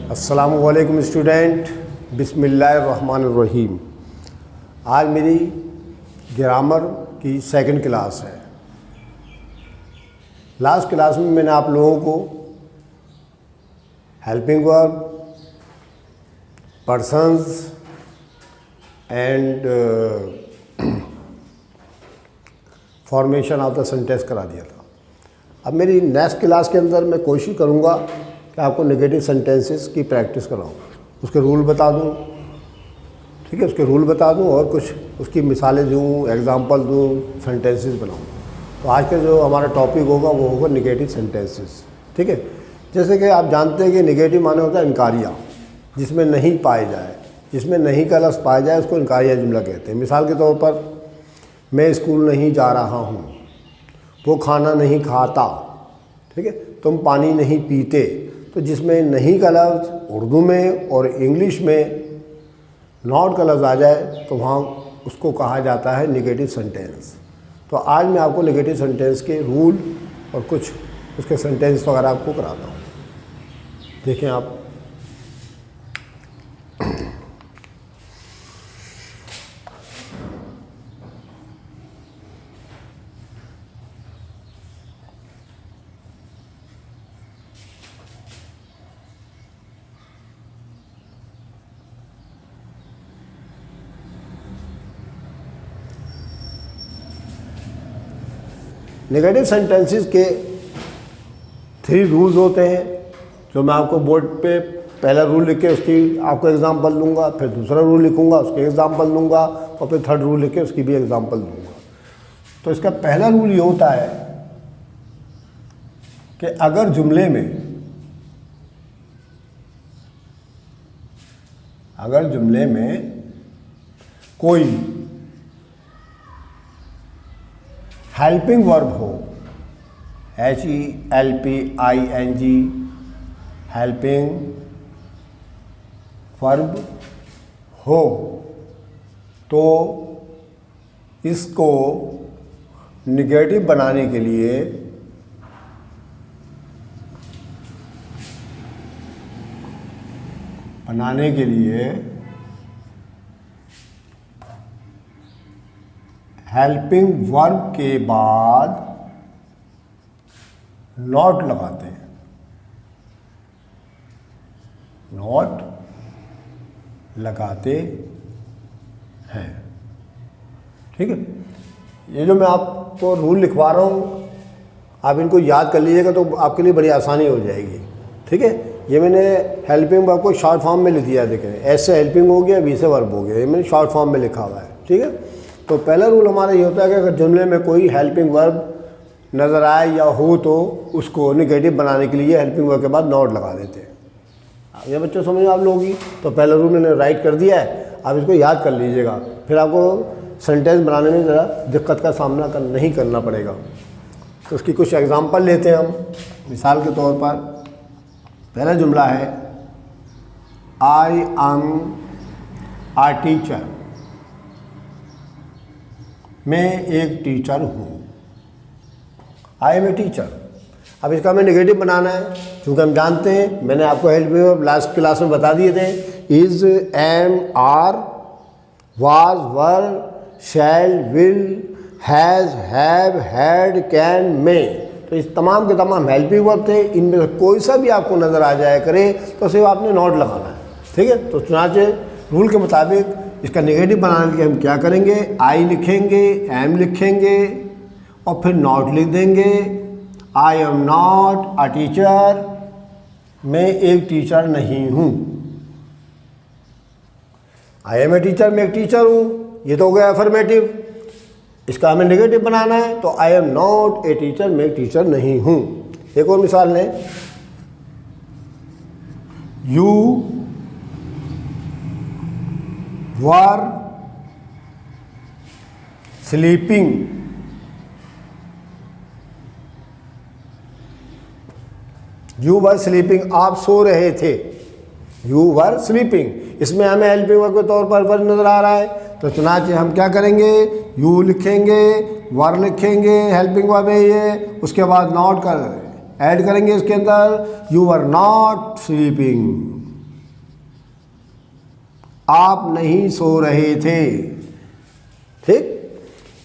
अस्सलामुअलैकुम स्टूडेंट, बिस्मिल्लाहिर्रहमानिर्रहीम। आज मेरी ग्रामर की सेकंड क्लास है। लास्ट क्लास में मैंने आप लोगों को helping verb, persons and formation of the sentence करा दिया था। अब मेरी नेक्स्ट क्लास के अंदर मैं कोशिश करूँगा कि आपको नेगेटिव सेंटेंसेस की प्रैक्टिस कराऊँ, उसके रूल बता दूँ, ठीक है, उसके रूल बता दूँ और कुछ उसकी मिसालें दूँ, एग्जांपल दूँ, सेंटेंसेस बनाऊँ। तो आज का जो हमारा टॉपिक होगा वो होगा नेगेटिव सेंटेंसेस, ठीक है। जैसे कि आप जानते हैं कि नेगेटिव माने होता है इनकारिया, जिसमें नहीं पाए जाए, जिसमें नहीं का लफ्ज़ पाया जाए उसको इनकारिया जुमला कहते हैं। मिसाल के तौर पर मैं स्कूल नहीं जा रहा हूँ, वो खाना नहीं खाता, ठीक है, तुम पानी नहीं पीते। तो जिसमें नहीं का लफ्ज़ उर्दू में और इंग्लिश में नॉट का लफ्ज़ आ जाए तो वहाँ उसको कहा जाता है नेगेटिव सेंटेंस। तो आज मैं आपको नेगेटिव सेंटेंस के रूल और कुछ उसके सेंटेंस वगैरह आपको कराता हूँ। देखें आप, नेगेटिव सेंटेंसेस के 3 रूल्स होते हैं, जो मैं आपको बोर्ड पे पहला रूल लिख के उसकी आपको एग्जांपल दूंगा, फिर दूसरा रूल लिखूंगा उसके एग्जांपल दूंगा और फिर थर्ड रूल लिख के उसकी भी एग्जांपल दूंगा। तो इसका पहला रूल ये होता है कि अगर जुमले में कोई हेल्पिंग वर्ब हो, HELPING, हेल्पिंग वर्ब हो, तो इसको निगेटिव बनाने के लिए हेल्पिंग वर्ब के बाद नॉट लगाते हैं, नॉट लगाते हैं, ठीक है। ये जो मैं आपको रूल लिखवा रहा हूँ आप इनको याद कर लीजिएगा तो आपके लिए बड़ी आसानी हो जाएगी, ठीक है। ये मैंने हेल्पिंग वर्ब को शॉर्ट फॉर्म में लिख दिया, देखें, ऐसे हेल्पिंग हो गया, बी से वर्ब हो गया, ये मैंने शॉर्ट फॉर्म में लिखा हुआ है, ठीक है। तो पहला रूल हमारा ये होता है कि अगर जुमले में कोई हेल्पिंग वर्ब नज़र आए या हो तो उसको निगेटिव बनाने के लिए हेल्पिंग वर्ब के बाद नॉट लगा देते हैं। ये बच्चों समझ आप लोग ही, तो पहला रूल मैंने राइट कर दिया है, आप इसको याद कर लीजिएगा, फिर आपको सेंटेंस बनाने में ज़रा दिक्कत का सामना नहीं करना पड़ेगा। तो उसकी कुछ एग्जांपल लेते हैं हम। मिसाल के तौर पर पहला जुमला है आई एम आ टीचर, मैं एक टीचर हूँ। I am a teacher. अब इसका हमें नेगेटिव बनाना है, क्योंकि हम जानते हैं, मैंने आपको हेल्पिंग वर्ब लास्ट क्लास में बता दिए थे, is, am, are, was, were, shall, will, has, have, had, can, may. तो इस तमाम के तमाम हेल्पिंग वर्ब थे। इनमें से कोई सा भी आपको नज़र आ जाए करे तो सिर्फ आपने नॉट लगाना है, ठीक है। तो चुनाचे रूल के मुताबिक इसका नेगेटिव बनाने के लिए हम क्या करेंगे, आई लिखेंगे, एम लिखेंगे और फिर नॉट लिख देंगे। I am not a teacher, मैं एक टीचर नहीं हूँ। आई एम ए टीचर, मैं एक टीचर हूँ, ये तो हो गया अफर्मेटिव। इसका हमें नेगेटिव बनाना है, तो I am not a teacher, मैं एक टीचर नहीं हूँ। एक और मिसाल लें, you were sleeping, you were sleeping, आप सो रहे थे, यू वर स्लीपिंग। इसमें हमें हेल्पिंग वर्ब के तौर पर वर्ब नज़र आ रहा है, तो चुनाचे हम क्या करेंगे, यू लिखेंगे, वर लिखेंगे, हेल्पिंग वर्ब है ये, उसके बाद नॉट कर ऐड करेंगे इसके अंदर, यू वर नॉट स्लीपिंग, आप नहीं सो रहे थे। ठीक,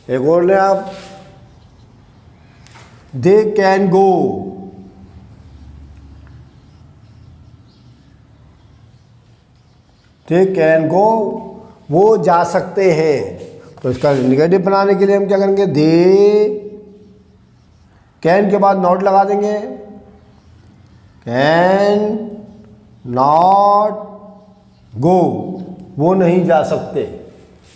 एक और ले आप, they can go, they can go, वो जा सकते हैं। तो इसका निगेटिव बनाने के लिए हम क्या करेंगे, दे कैन के बाद नॉट लगा देंगे, कैन नॉट गो, वो नहीं जा सकते।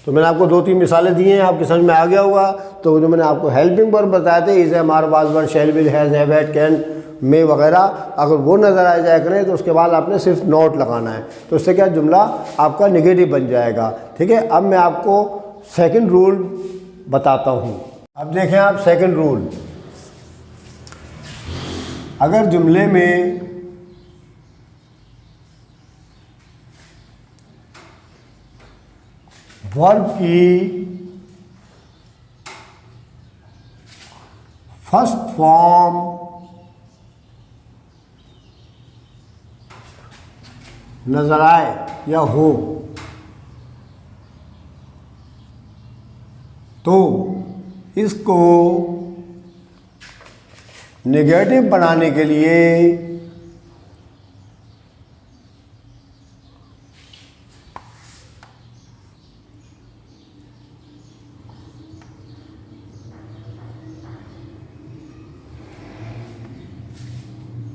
तो मैंने आपको 2-3 मिसालें दी हैं, आपके समझ में आ गया होगा। तो जो मैंने आपको हेल्पिंग वर्ब बताए थे, is, am, are, was, were, shall, will, has, have, had, can, may वगैरह, अगर वो नज़र आ जाया करें तो उसके बाद आपने सिर्फ नॉट लगाना है। तो उससे क्या जुमला आपका निगेटिव बन जाएगा। ठीक है, अब मैं आपको सेकंड रूल बताता हूँ। अब देखें आप सेकंड रूल, अगर जुमले में वर्ब की फर्स्ट फॉर्म नजर आए या हो, तो इसको नेगेटिव बनाने के लिए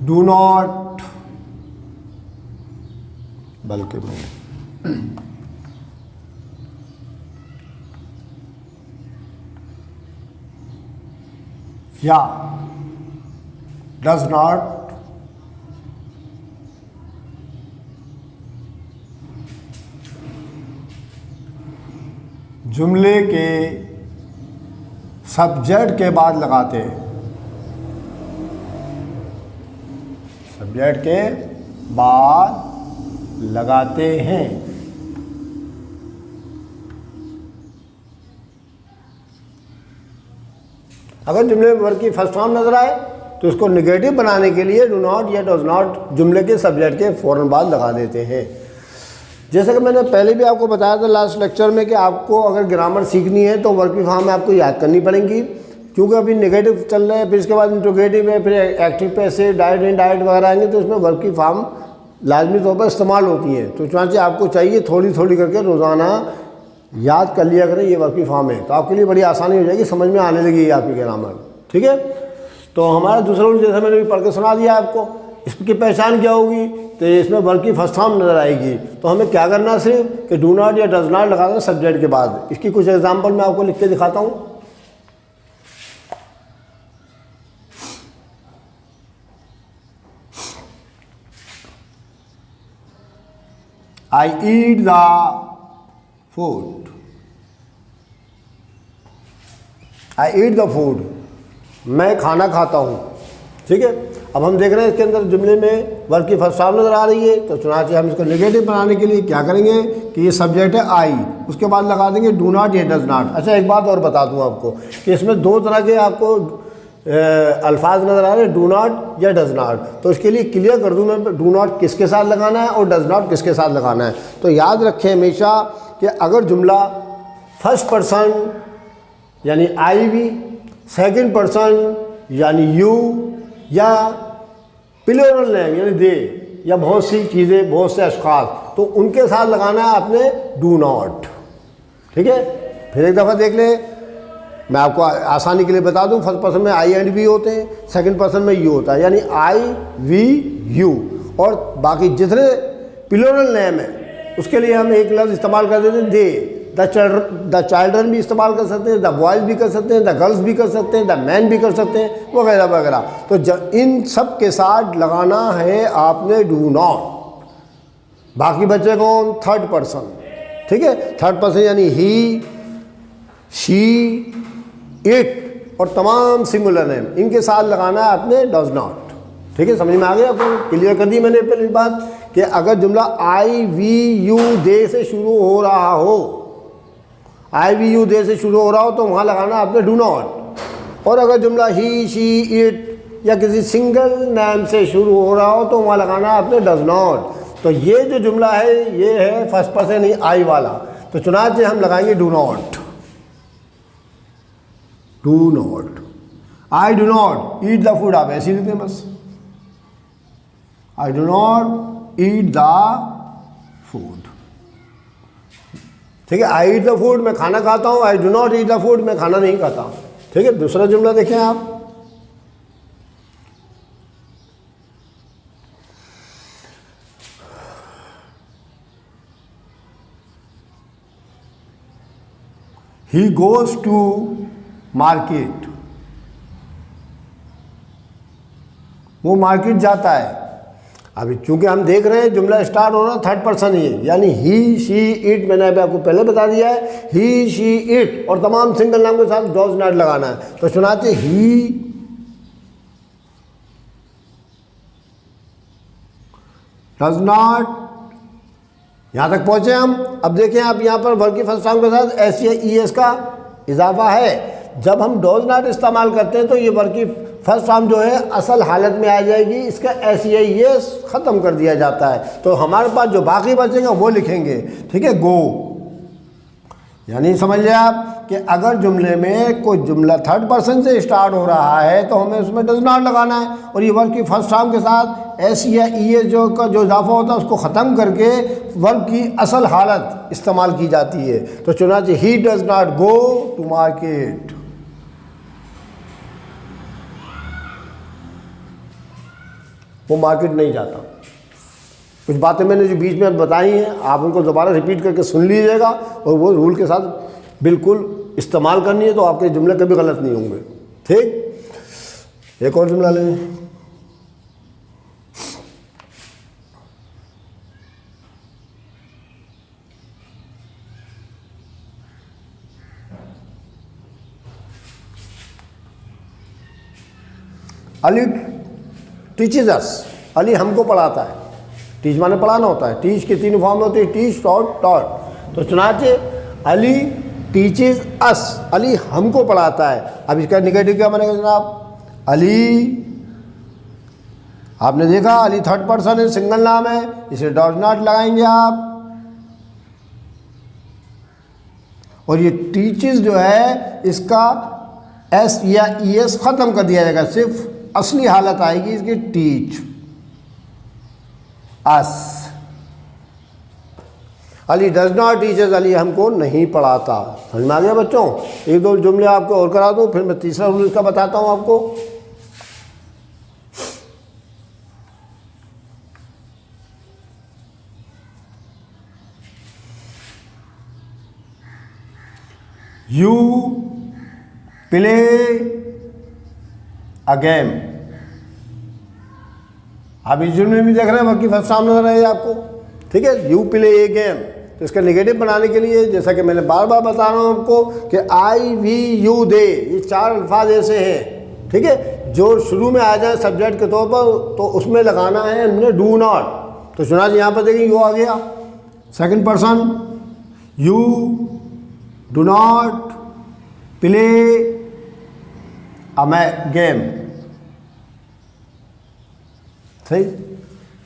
डू नॉट, बल्कि या डज नॉट जुमले के सब्जेक्ट के बाद लगाते हैं, सब्जेक्ट के बाद लगाते हैं। अगर जुमले में वर्ब की फर्स्ट फॉर्म नजर आए तो इसको नेगेटिव बनाने के लिए डू नॉट या डज नॉट जुमले के सब्जेक्ट के फ़ौरन बाद लगा देते हैं। जैसे कि मैंने पहले भी आपको बताया था लास्ट लेक्चर में कि आपको अगर ग्रामर सीखनी है तो वर्ब की फॉर्म आपको याद करनी पड़ेंगी, क्योंकि अभी नेगेटिव चल रहे हैं, फिर इसके बाद इंट्रोगेटिव है, फिर एक्टिव पैसिव, डायरेक्ट इनडायरेक्ट वगैरह आएंगे, तो इसमें वर्ब की फॉर्म लाजमी तौर पर इस्तेमाल होती हैं। तो चुनांचे आपको चाहिए थोड़ी थोड़ी करके रोज़ाना याद कर लिया करें ये वर्ब की फॉर्म है, तो आपके लिए बड़ी आसानी हो जाएगी, समझ में आने लगेगी आपकी ग्रामर। ठीक है, तो हमारा दूसरा रूल जैसा मैंने भी पढ़ के सुना दिया आपको, इसकी पहचान क्या होगी, तो इसमें वर्ब की फर्स्ट फॉर्म नज़र आएगी। तो हमें क्या करना है सिर्फ कि डू नॉट या डज नॉट लगा देना सब्जेक्ट के बाद। इसकी कुछ एग्जाम्पल मैं आपको लिख के दिखाता हूँ। I eat the food. I eat the food. मैं खाना खाता हूँ। ठीक है, अब हम देख रहे हैं इसके अंदर जुमले में वर्ब की फर्स्ट फॉर्म नज़र आ रही है, तो चुनांचे हम इसको नेगेटिव बनाने के लिए क्या करेंगे कि ये सब्जेक्ट है आई, उसके बाद लगा देंगे डू नॉट या डज नॉट। अच्छा, एक बात और बता दूँ आपको कि इसमें 2 तरह के आपको अल्फाज नज़र आ रहे हैं, डू नॉट या डज नॉट। तो इसके लिए क्लियर कर दूं मैं, डू नॉट किसके साथ लगाना है और डज नॉट किसके साथ लगाना है। तो याद रखें हमेशा कि अगर जुमला फर्स्ट पर्सन यानी आई भी, सेकंड पर्सन यानी यू, या प्लूरल नेम यानी दे, या बहुत सी चीज़ें, बहुत से अशखास, तो उनके साथ लगाना है आपने डू नॉट। ठीक है, फिर एक दफ़ा देख लें, मैं आपको आसानी के लिए बता दूं, फर्स्ट पर्सन में आई एंड वी होते हैं, सेकंड पर्सन में यू होता है, यानी आई वी यू, और बाकी जितने प्लूरल नेम है उसके लिए हम एक लफ्ज़ इस्तेमाल कर देते हैं दे। द चाइल्ड्रन भी इस्तेमाल कर सकते हैं, द बॉयज़ भी कर सकते हैं, द गर्ल्स भी कर सकते हैं, द मैन भी कर सकते हैं, वगैरह वगैरह। तो इन सब के साथ लगाना है आपने डू नॉट। बाकी बचे कौन, थर्ड पर्सन। ठीक है, थर्ड पर्सन यानी ही, शी, इट और तमाम सिंगुलर नेम, इनके साथ लगाना है आपने डज नॉट। ठीक है, समझ में आ गया आपको, क्लियर कर दी मैंने पहली बात कि अगर जुमला आई वी यू दे से शुरू हो रहा हो, आई वी यू दे से शुरू हो रहा हो, तो वहाँ लगाना आपने डू नॉट। और अगर जुमला ही, शी, इट या किसी सिंगल नेम से शुरू हो रहा हो तो वहाँ लगाना आपने डज नॉट। तो ये जो जुमला है ये है फर्स्ट पर्सन ही आई वाला, तो चुनांचे हम लगाएंगे do not. Do not, I do not eat the food, आप ऐसे ही लिखते हैं बस, I do not eat the food. ठीक है, आई ईट द फूड, मैं खाना खाता हूँ, I do not eat the food, मैं खाना नहीं खाता हूँ। ठीक है, दूसरा जुमला देखें आप, ही गोज टू मार्केट, वो मार्केट जाता है। अभी चूंकि हम देख रहे हैं जुमला स्टार्ट हो रहा है थर्ड पर्सन ही है, यानी ही शी इट, मैंने अभी आपको पहले बता दिया है, ही शी इट, और तमाम सिंगल नाम के साथ डज नॉट लगाना है। तो सुनाते ही डज नॉट, यहां तक पहुंचे हम। अब देखें आप यहाँ पर वर्ब की फर्स्ट फॉर्म के साथ एस या ई एस का इजाफा है। जब हम डज नॉट इस्तेमाल करते हैं तो ये वर्ब की फर्स्ट फॉर्म जो है असल हालत में आ जाएगी, इसका एस या ई एस ख़त्म कर दिया जाता है। तो हमारे पास जो बाकी बचेगा वो लिखेंगे। ठीक है, गो, यानी समझ लिया आप कि अगर जुमले में कोई जुमला थर्ड पर्सन से स्टार्ट हो रहा है तो हमें उसमें डज नॉट लगाना है, और ये वर्ब की फर्स्ट फॉर्म के साथ एस या ई एस जो इजाफा होता है उसको ख़त्म करके वर्ब की असल हालत इस्तेमाल की जाती है। तो चुनांचे he does not go to market. वो मार्केट नहीं जाता। कुछ बातें मैंने जो बीच में बताई हैं आप उनको दोबारा रिपीट करके सुन लीजिएगा, और वो रूल के साथ बिल्कुल इस्तेमाल करनी है, तो आपके जुमले कभी गलत नहीं होंगे। ठीक, एक और जुमला लें। अली टीचेज अस, अली हमको पढ़ाता है। टीच माने पढ़ाना होता है, टीच के तीन फॉर्म होते हैं, टीच, टॉट, टॉट। तो चुनांचे अली टीचेज अस, अली हमको पढ़ाता है। अब इसका निगेटिव क्या बनेगा जनाब? अली, आपने देखा अली थर्ड पर्सन है, सिंगल नाम है, इसे डज नॉट लगाएंगे आप। और ये टीचेज जो है इसका एस या ई एस ख़त्म कर दिया जाएगा, सिर्फ असली हालत आएगी इसकी teach us. Ali does not teaches, Ali हमको नहीं पढ़ाता। समझ में आ गया बच्चों? एक दो जुमले आपको और करा दूं, फिर मैं तीसरा रूल इसका बताता हूं आपको। यू प्ले अ गेम, आप इस जुमले में देख रहे हैं बाकी फर्स्ट सामने नजर है आपको। ठीक है, यू प्ले ए गेम, तो इसका नेगेटिव बनाने के लिए जैसा कि मैंने बार बार बता रहा हूँ आपको कि आई वी यू दे, ये चार अल्फाज ऐसे हैं, ठीक है, जो शुरू में आ जाए सब्जेक्ट के तौर पर, तो उसमें लगाना है हमने डू नॉट। तो सुना यहाँ पर देखिए यू आ गया second person, you do not play a game. सही,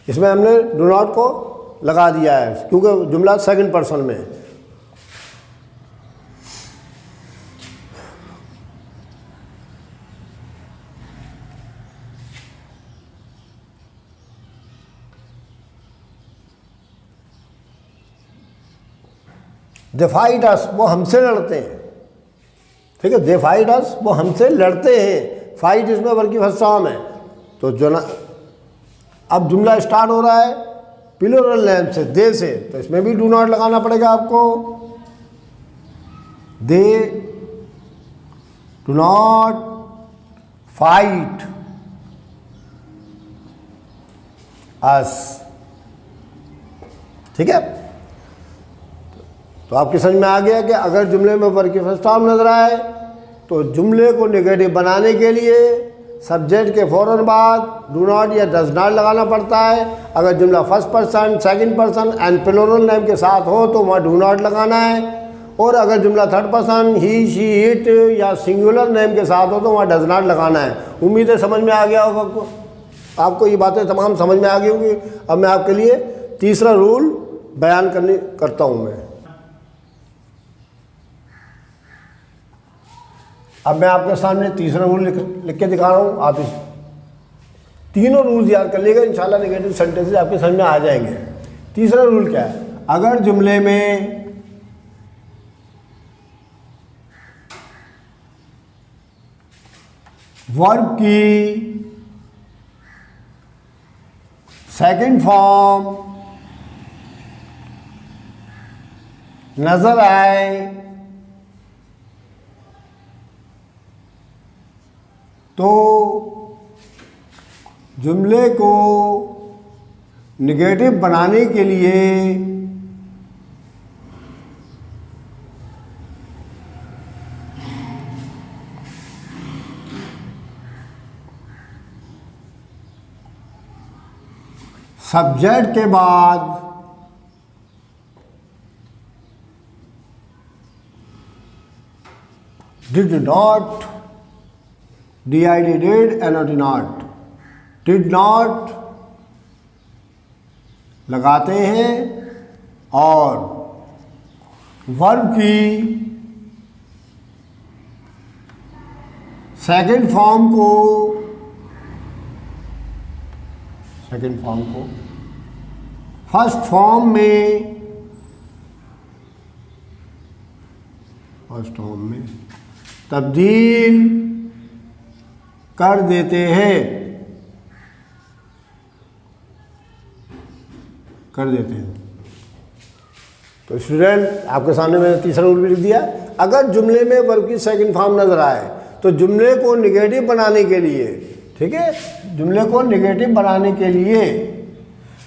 इसमें हमने डू नॉट को लगा दिया है क्योंकि जुमला सेकंड पर्सन में है। दे फाइट अस, वो हमसे लड़ते हैं। ठीक है, दे फाइट अस, वो हमसे लड़ते हैं। फाइट इसमें वर्ब की फर्स्ट फॉर्म है। तो जो ना अब जुमला स्टार्ट हो रहा है प्लूरल नेम से, दे से, तो इसमें भी डू नॉट लगाना पड़ेगा आपको। दे डू नॉट फाइट अस। ठीक है, तो आपकी समझ में आ गया कि अगर जुमले में वर्ब की फर्स्ट फॉर्म नजर आए तो जुमले को नेगेटिव बनाने के लिए सब्जेक्ट के फ़ौरन बाद डू नॉट या डज नॉट लगाना पड़ता है। अगर जुमला first person, second person and plural name के साथ हो तो वहाँ डू नॉट लगाना है, और अगर जुमला third person, he, she, it या सिंगुलर नेम के साथ हो तो वहाँ डज नॉट लगाना है। उम्मीद है समझ में आ गया होगा आपको। आपको ये बातें तमाम समझ में आ गई होंगी। अब मैं आपके लिए तीसरा रूल बयान करता हूँ मैं। अब मैं आपके सामने तीसरा रूल लिख के दिखा रहा हूँ। आप इस तीनों रूल्स याद कर लीजिएगा, इंशाल्लाह नेगेटिव सेंटेंसेस आपके समझ में आ जाएंगे। तीसरा रूल क्या है? अगर जुमले में वर्ब की सेकंड फॉर्म नजर आए तो जुमले को निगेटिव बनाने के लिए सब्जेक्ट के बाद did not, DID did, NOT not, did not लगाते हैं और वर्ब की सेकंड फॉर्म को फर्स्ट फॉर्म में तब्दील कर देते हैं, तो स्टूडेंट आपके सामने मैंने तीसरा रूल भी लिख दिया। अगर जुमले में वर्ब की सेकंड फॉर्म नजर आए तो जुमले को निगेटिव बनाने के लिए, ठीक है, जुमले को निगेटिव बनाने के लिए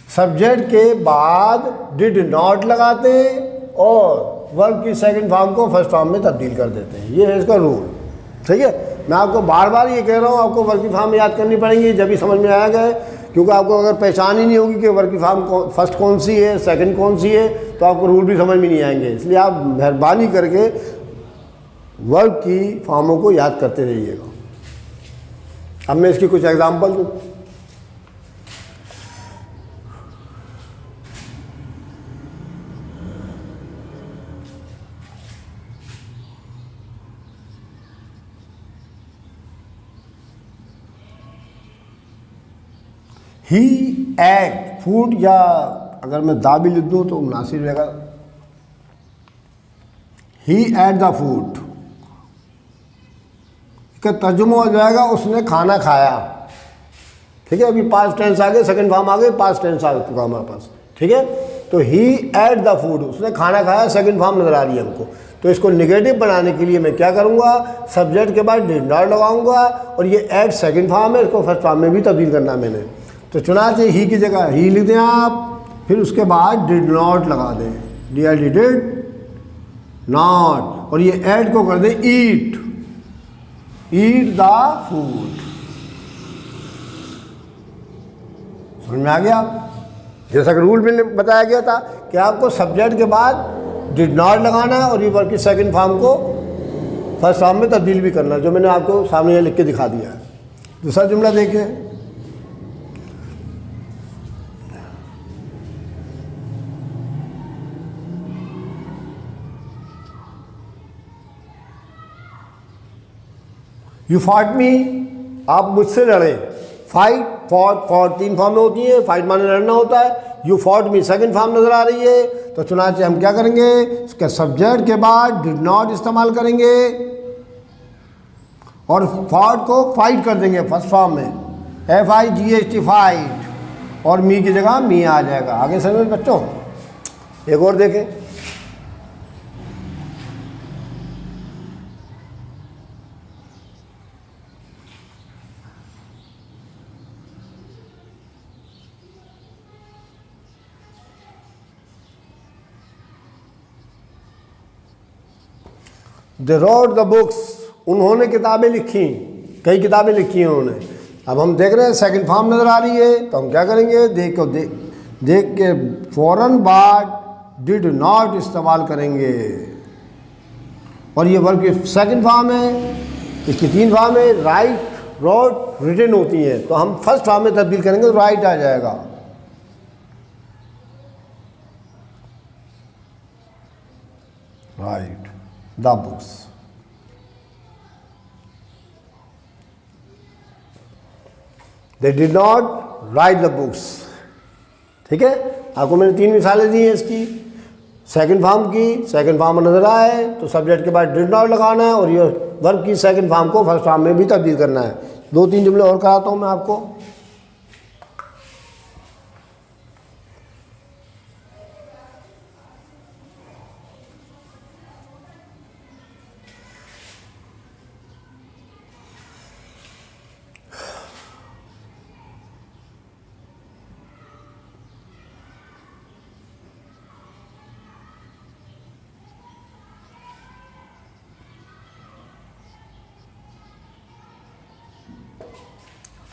सब्जेक्ट के बाद डिड नॉट लगाते हैं और वर्ब की सेकंड फॉर्म को फर्स्ट फॉर्म में तब्दील कर देते हैं। ये है इसका रूल, ठीक है। मैं आपको बार बार ये कह रहा हूँ, आपको वर्ब की फॉर्म याद करनी पड़ेंगी, जब भी समझ में आएगा, क्योंकि आपको अगर पहचान ही नहीं होगी कि वर्ब की फॉर्म फर्स्ट कौन सी है, सेकंड कौन सी है, तो आपको रूल भी समझ में नहीं आएंगे। इसलिए आप मेहरबानी करके वर्ब की फॉर्मों को याद करते रहिएगा। अब मैं इसकी कुछ एग्जाम्पल दूँ। ही एट फूड, या अगर मैं दा भी लिख दूँ तो मुनासिब रहेगा। ही एट द फूड का तर्जुमा हो जाएगा उसने खाना खाया, ठीक है। अभी पास्ट टेंस आ गए, सेकंड फॉर्म आ गए, पास्ट टेंस आ चुका हमारे पास, ठीक है। तो ही एट द फूड, उसने खाना खाया, सेकंड फॉर्म नजर आ रही है हमको। तो इसको निगेटिव बनाने के लिए मैं क्या करूँगा, सब्जेक्ट के बाद डिड नॉट लगाऊंगा और ये एट सेकंड फॉर्म है, इसको फर्स्ट फॉर्म में भी तब्दील करना मैंने। तो चुनाचे ही की जगह ही लिख दें आप, फिर उसके बाद डिड नॉट लगा दें, DID डिड नॉट, और ये ऐड को कर दें ईट द फूड। समझ में आ गया? जैसा कि रूल में बताया गया था कि आपको सब्जेक्ट के बाद डिड नॉट लगाना है और ये वर्ब की सेकंड फॉर्म को फर्स्ट फॉर्म में तब्दील भी करना, जो मैंने आपको सामने लिख के दिखा दिया है। दूसरा जुमला देखें। यू फाइट मी, आप मुझसे लड़े। फाइट, फॉट तीन फॉर्म में होती है। फाइट माने लड़ना होता है। You fought me second form नजर आ रही है, तो चुनाचे हम क्या करेंगे, इसके सब्जेक्ट के बाद डिड नॉट इस्तेमाल करेंगे और फॉट को फाइट कर देंगे फर्स्ट फॉर्म में, FIGHT फाइट, और मी की जगह मी आ जाएगा। आगे समझ बच्चों? एक और देखें। दे रोड द बुक्स, उन्होंने किताबें लिखी, कई किताबें लिखी हैं उन्होंने। अब हम देख रहे हैं सेकंड फॉर्म नज़र आ रही है, तो हम क्या करेंगे, देख के फ़ौरन बाद डिड नॉट इस्तेमाल करेंगे। और ये वर्ब की सेकंड फॉर्म है, इसकी तीन फॉर्म है, राइट, रोट, रिटन होती हैं, तो हम फर्स्ट फॉर्म में तब्दील करेंगे तो राइट आ जाएगा। write the books. They did not write the books. ठीक है, आपको मैंने 3 मिसालें दी हैं इसकी। सेकंड फॉर्म की, सेकंड फॉर्म में नजर आए तो सब्जेक्ट के बाद डिड नॉट लगाना है और ये वर्ब की सेकंड फॉर्म को फर्स्ट फॉर्म में भी तब्दील करना है। 2-3 जुमले और कराता हूँ मैं आपको।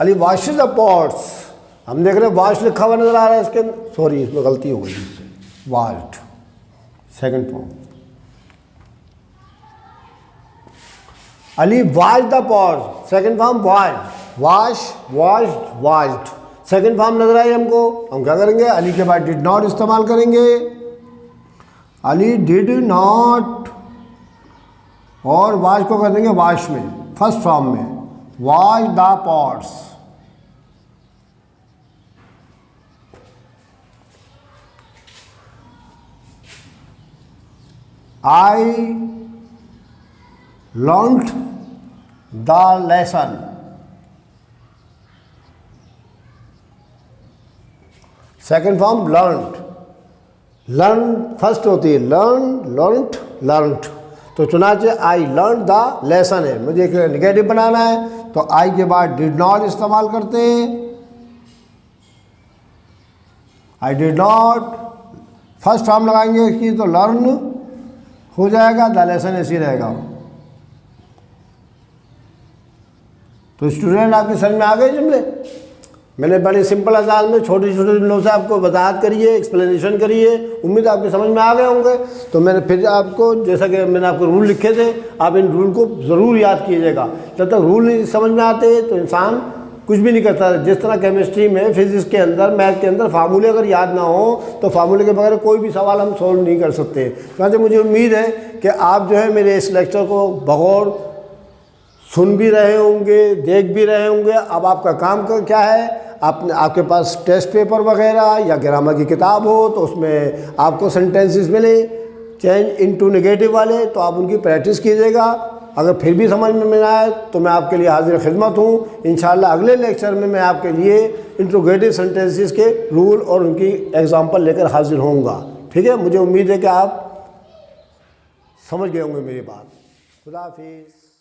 अली वॉश द पॉट्स, हम देख रहे हैं वॉश लिखा हुआ नजर आ रहा है इसके अंदर, सॉरी इसमें गलती हो गई इससे, washed second form. Ali wash the pots, second form wash, wash washed washed, second form नजर आई हमको। हम क्या करेंगे, अली के बाद डिड नॉट इस्तेमाल करेंगे। अली डिड नॉट और वॉश को कर देंगे वॉश में, फर्स्ट फॉर्म में, wash the pots. I learnt the lesson. Second form learnt, learn first होती है, लर्न learnt learnt, तो चुनाचे आई लर्न द लेसन है, मुझे एक निगेटिव बनाना है तो आई के बाद डिड नॉट इस्तेमाल करते हैं। I did not first form लगाएंगे इसकी तो लर्न हो जाएगा, द लेसन ऐसे रहेगा। तो स्टूडेंट आपके समझ में आ गए जुमले? मैंने बड़े सिंपल अंदाज में छोटे छोटे जुमलों से आपको वजाहत करिए, एक्सप्लेनेशन करिए, उम्मीद आपके समझ में आ गए होंगे। तो मैंने फिर आपको, जैसा कि मैंने आपको रूल लिखे थे, आप इन रूल को ज़रूर याद कीजिएगा। जब तक रूल नहीं समझ में आते तो इंसान कुछ भी नहीं करता। जिस तरह केमिस्ट्री में, फिजिक्स के अंदर, मैथ के अंदर फार्मूले अगर याद ना हो तो फार्मूले के बगैर कोई भी सवाल हम सॉल्व नहीं कर सकते। तो मुझे उम्मीद है कि आप जो है मेरे इस लेक्चर को बगौर सुन भी रहे होंगे, देख भी रहे होंगे। अब आपका काम क्या है, आपके पास टेस्ट पेपर वगैरह या ग्रामर की किताब हो तो उसमें आपको सेंटेंसेस मिले चेंज इनटू नेगेटिव वाले, तो आप उनकी प्रैक्टिस कीजिएगा। अगर फिर भी समझ में ना आए तो मैं आपके लिए हाजिर खिदमत हूँ। इंशाल्लाह अगले लेक्चर में मैं आपके लिए इंट्रोगेटिव सेंटेंसेस के रूल और उनकी एग्जांपल लेकर हाजिर होऊंगा। ठीक है, मुझे उम्मीद है कि आप समझ गए होंगे मेरी बात। खुदा हाफिज़।